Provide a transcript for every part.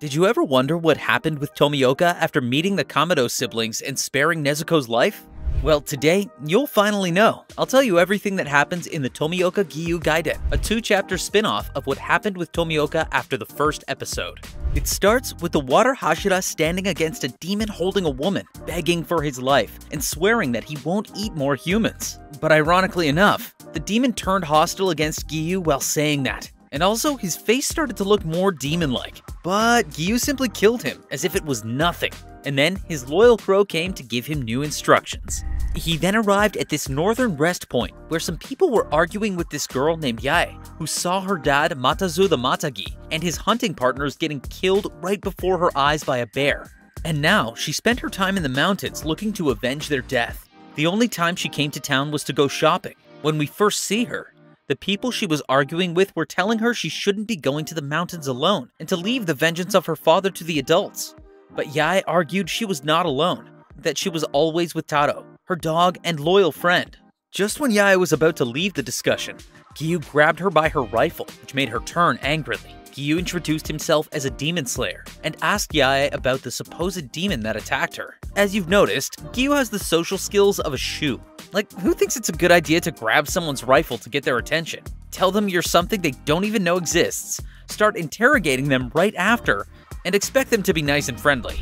Did you ever wonder what happened with Tomioka after meeting the Kamado siblings and sparing Nezuko's life? Well, today, you'll finally know. I'll tell you everything that happens in the Tomioka Giyu Gaiden, a 2-chapter spin-off of what happened with Tomioka after the first episode. It starts with the Water Hashira standing against a demon holding a woman, begging for his life, and swearing that he won't eat more humans. But ironically enough, the demon turned hostile against Giyu while saying that. And also, his face started to look more demon-like. But Giyu simply killed him, as if it was nothing. And then, his loyal crow came to give him new instructions. He then arrived at this northern rest point, where some people were arguing with this girl named Yae, who saw her dad Matazu the Matagi, and his hunting partners getting killed right before her eyes by a bear. And now, she spent her time in the mountains looking to avenge their death. The only time she came to town was to go shopping. When we first see her, the people she was arguing with were telling her she shouldn't be going to the mountains alone and to leave the vengeance of her father to the adults. But Yae argued she was not alone, that she was always with Taro, her dog and loyal friend. Just when Yae was about to leave the discussion, Giyu grabbed her by her rifle, which made her turn angrily. Giyu introduced himself as a demon slayer and asked Yae about the supposed demon that attacked her. As you've noticed, Giyu has the social skills of a shoe. Like, who thinks it's a good idea to grab someone's rifle to get their attention? Tell them you're something they don't even know exists, start interrogating them right after, and expect them to be nice and friendly.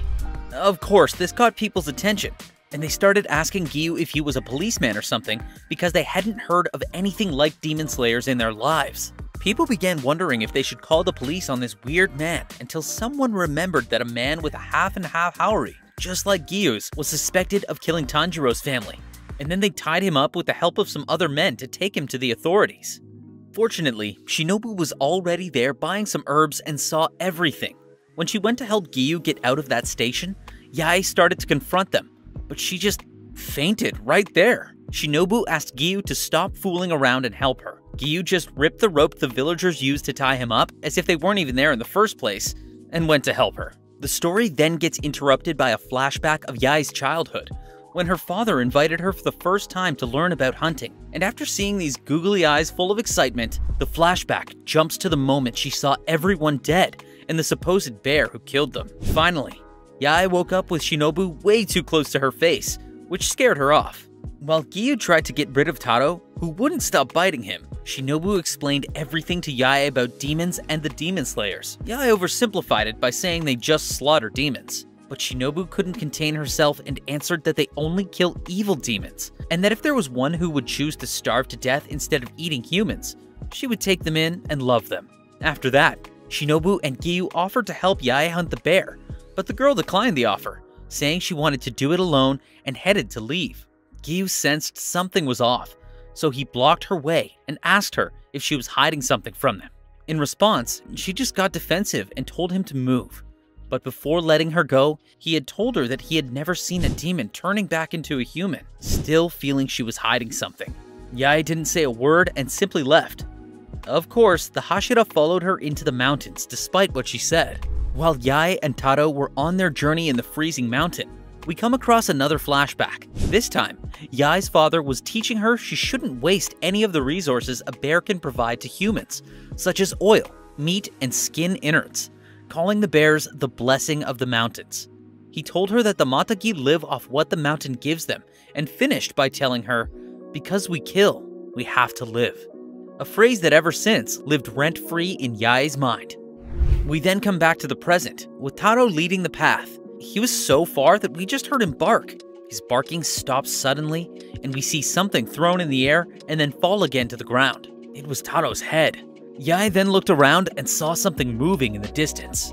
Of course, this caught people's attention, and they started asking Giyu if he was a policeman or something because they hadn't heard of anything like demon slayers in their lives. People began wondering if they should call the police on this weird man until someone remembered that a man with a half-and-half Haori, just like Giyu's, was suspected of killing Tanjiro's family. And then they tied him up with the help of some other men to take him to the authorities. Fortunately, Shinobu was already there buying some herbs and saw everything. When she went to help Giyu get out of that station, Yae started to confront them, but she just fainted right there. Shinobu asked Giyu to stop fooling around and help her. Giyu just ripped the rope the villagers used to tie him up, as if they weren't even there in the first place, and went to help her. The story then gets interrupted by a flashback of Yae's childhood, when her father invited her for the first time to learn about hunting. And after seeing these googly eyes full of excitement, the flashback jumps to the moment she saw everyone dead and the supposed bear who killed them. Finally, Yae woke up with Shinobu way too close to her face, which scared her off. While Giyu tried to get rid of Taro, who wouldn't stop biting him, Shinobu explained everything to Yae about demons and the demon slayers. Yae oversimplified it by saying they just slaughter demons. But Shinobu couldn't contain herself and answered that they only kill evil demons, and that if there was one who would choose to starve to death instead of eating humans, she would take them in and love them. After that, Shinobu and Giyu offered to help Yae hunt the bear, but the girl declined the offer, saying she wanted to do it alone and headed to leave. Giyu sensed something was off, so he blocked her way and asked her if she was hiding something from them. In response, she just got defensive and told him to move. But before letting her go, he had told her that he had never seen a demon turning back into a human, still feeling she was hiding something. Yae didn't say a word and simply left. Of course, the Hashira followed her into the mountains despite what she said. While Yae and Taro were on their journey in the freezing mountain, we come across another flashback. This time, Yae's father was teaching her she shouldn't waste any of the resources a bear can provide to humans, such as oil, meat, and skin innards, calling the bears the blessing of the mountains. He told her that the Matagi live off what the mountain gives them, and finished by telling her, "Because we kill, we have to live." A phrase that ever since lived rent-free in Yae's mind. We then come back to the present, with Taro leading the path. He was so far that we just heard him bark. His barking stops suddenly, and we see something thrown in the air and then fall again to the ground. It was Taro's head. Yae then looked around and saw something moving in the distance.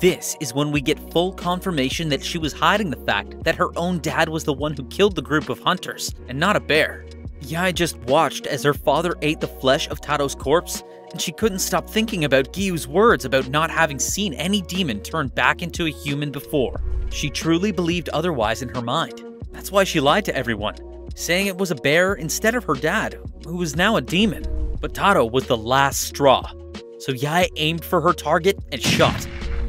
This is when we get full confirmation that she was hiding the fact that her own dad was the one who killed the group of hunters, and not a bear. Yae just watched as her father ate the flesh of Taro's corpse, and she couldn't stop thinking about Giyu's words about not having seen any demon turn back into a human before. She truly believed otherwise in her mind. That's why she lied to everyone, saying it was a bear instead of her dad, who was now a demon. But Taro was the last straw, so Yae aimed for her target and shot.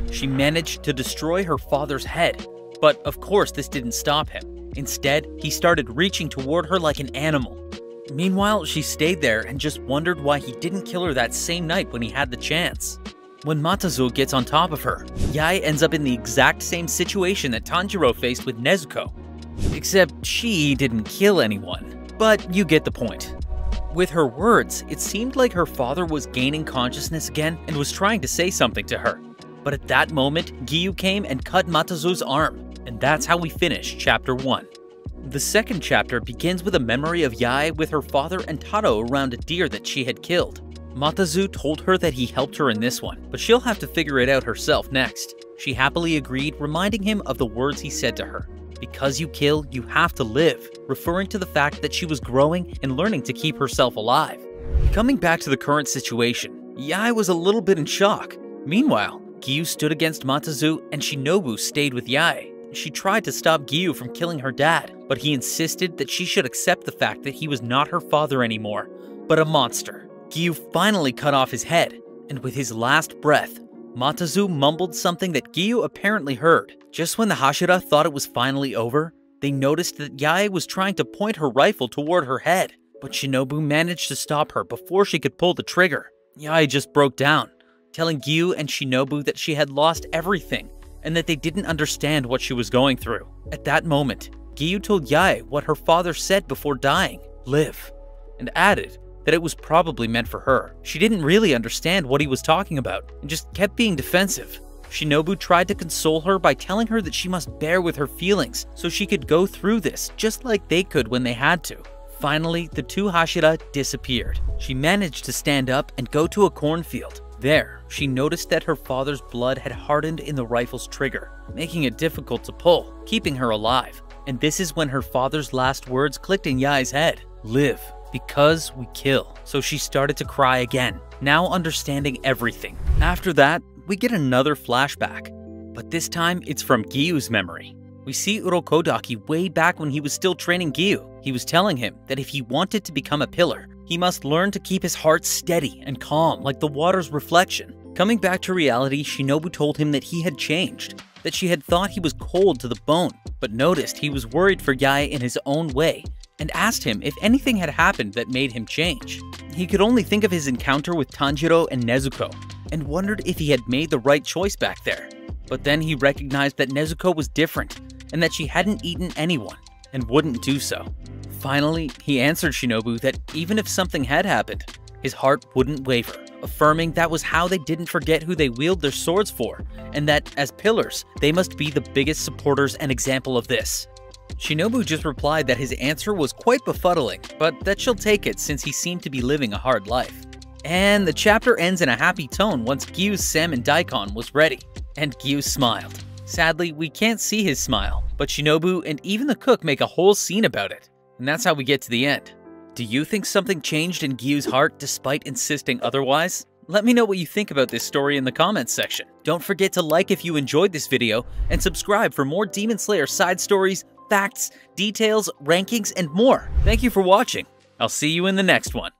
She managed to destroy her father's head, but of course this didn't stop him. Instead, he started reaching toward her like an animal. Meanwhile, she stayed there and just wondered why he didn't kill her that same night when he had the chance. When Matazu gets on top of her, Yae ends up in the exact same situation that Tanjiro faced with Nezuko. Except she didn't kill anyone, but you get the point. With her words, it seemed like her father was gaining consciousness again and was trying to say something to her. But at that moment, Giyu came and cut Matazu's arm, and that's how we finish Chapter 1. The second chapter begins with a memory of Yae with her father and Taro around a deer that she had killed. Matazu told her that he helped her in this one, but she'll have to figure it out herself next. She happily agreed, reminding him of the words he said to her. Because you kill, you have to live, referring to the fact that she was growing and learning to keep herself alive. Coming back to the current situation, Yae was a little bit in shock. Meanwhile, Giyu stood against Matazu and Shinobu stayed with Yae. She tried to stop Giyu from killing her dad, but he insisted that she should accept the fact that he was not her father anymore, but a monster. Giyu finally cut off his head, and with his last breath, Matazu mumbled something that Giyu apparently heard. Just when the Hashira thought it was finally over, they noticed that Yae was trying to point her rifle toward her head, but Shinobu managed to stop her before she could pull the trigger. Yae just broke down, telling Giyu and Shinobu that she had lost everything and that they didn't understand what she was going through. At that moment, Giyu told Yae what her father said before dying, "Live," and added that it was probably meant for her. She didn't really understand what he was talking about and just kept being defensive. Shinobu tried to console her by telling her that she must bear with her feelings so she could go through this just like they could when they had to. Finally, the two Hashira disappeared. She managed to stand up and go to a cornfield. There, she noticed that her father's blood had hardened in the rifle's trigger, making it difficult to pull, keeping her alive. And this is when her father's last words clicked in Yae's head. "Live, because we kill." So she started to cry again, now understanding everything. After that, we get another flashback, but this time it's from Giyu's memory. We see Urokodaki way back when he was still training Giyu. He was telling him that if he wanted to become a pillar, he must learn to keep his heart steady and calm like the water's reflection. Coming back to reality, Shinobu told him that he had changed, that she had thought he was cold to the bone, but noticed he was worried for Yae in his own way, and asked him if anything had happened that made him change. He could only think of his encounter with Tanjiro and Nezuko, and wondered if he had made the right choice back there. But then he recognized that Nezuko was different, and that she hadn't eaten anyone, and wouldn't do so. Finally, he answered Shinobu that even if something had happened, his heart wouldn't waver, affirming that was how they didn't forget who they wield their swords for, and that, as pillars, they must be the biggest supporters and example of this. Shinobu just replied that his answer was quite befuddling, but that she'll take it since he seemed to be living a hard life. And the chapter ends in a happy tone once Giyu's salmon daikon was ready, and Giyu smiled. Sadly, we can't see his smile, but Shinobu and even the cook make a whole scene about it, and that's how we get to the end. Do you think something changed in Giyu's heart despite insisting otherwise? Let me know what you think about this story in the comments section. Don't forget to like if you enjoyed this video, and subscribe for more Demon Slayer side stories, facts, details, rankings, and more. Thank you for watching. I'll see you in the next one.